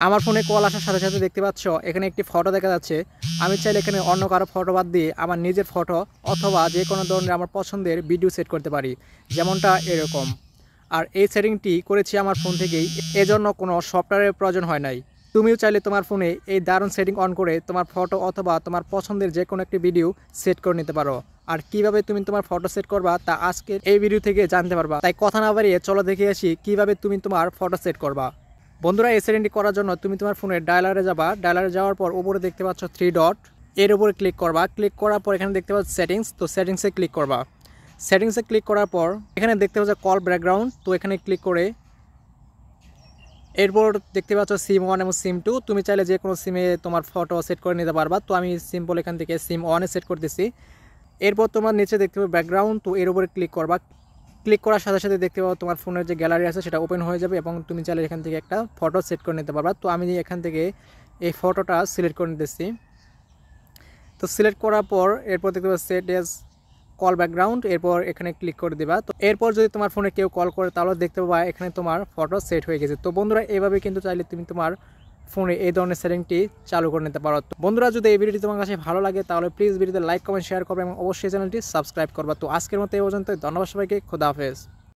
আমার ফোনে কল আসার সাথে সাথে দেখতে পাচ্ছ এখানে একটি ফটো দেখা যাচ্ছে। আমি চাইলে এখানে অন্য কারো ফটো বাদ দিয়ে আমার নিজের ফটো অথবা যে কোনো ধরনের আমার পছন্দের ভিডিও সেট করতে পারি, যেমনটা এরকম। আর এই সেটিংটি করেছি আমার ফোন থেকেই, এজন্য কোনো সফটওয়্যারের প্রয়োজন হয় নাই। তুমিও চাইলে তোমার ফোনে এই দারুণ সেটিং অন করে তোমার ফটো অথবা তোমার পছন্দের যে কোনো একটি ভিডিও সেট করে নিতে পারো। আর কিভাবে তুমি তোমার ফটো সেট করবা তা আজকের এই ভিডিও থেকে জানতে পারবা। তাই কথা না বাড়িয়ে চলো দেখে আসি কিভাবে তুমি তোমার ফটো সেট করবা। বন্ধুরা, এই সেটিংটি করার জন্য তুমি তোমার ফোনের ডায়ালারে যাবা। ডায়ালারে যাওয়ার পর উপরে দেখতে পাচ্ছ 3 ডট, এর উপরে ক্লিক করবা। ক্লিক করার পর এখানে দেখতে পাচ্ছ সেটিংস, তো সেটিংসে ক্লিক করবা। সেটিংসে ক্লিক করার পর এখানে দেখতে পাচ্ছ কল ব্যাকগ্রাউন্ড, তো এখানে ক্লিক করে এরপর দেখতে পাচ্ছ সিম 1 এবং সিম 2। তুমি চাইলে যে কোনো সিমে তোমার ফটো সেট করে নিতে পারবা। তো আমি সিম্পল এখান থেকে সিম 1-এ সেট করতেছি। এরপর তোমার নিচে দেখতে পাবে ব্যাকগ্রাউন্ড, তো এর উপরে ক্লিক করবা। ক্লিক করার সাথে সাথে দেখতে পাবো তোমার ফোনের যে গ্যালারি আছে সেটা ওপেন হয়ে যাবে এবং তুমি চাইলে এখান থেকে একটা ফটো সেট করে নিতে পারবা। তো আমি এখান থেকে এই ফটোটা সিলেক্ট করে নিতেছি। তো সিলেক্ট করার পর এরপর দেখতে পাচ্ছি সেট এজ কল ব্যাকগ্রাউন্ড, এরপর এখানে ক্লিক করে দেবা। তো এরপর যদি তোমার ফোনে কেউ কল করে তাহলে দেখতে পাবা এখানে তোমার ফটো সেট হয়ে গেছে। তো বন্ধুরা, এভাবে কিন্তু চাইলে তুমি তোমার ফোনে এই ধরনের সেটিংটি চালু করে নিতে পারো। তো বন্ধুরা, যদি এই ভিডিওটি তোমার কাছে ভালো লাগে তাহলে প্লিজ ভিডিওতে লাইক কমেন্ট শেয়ার করবে এবং অবশ্যই চ্যানেলটি সাবস্ক্রাইব করবা। তো আজকের মতো এই পর্যন্ত, ধন্যবাদ সবাইকে, খোদা হাফেজ।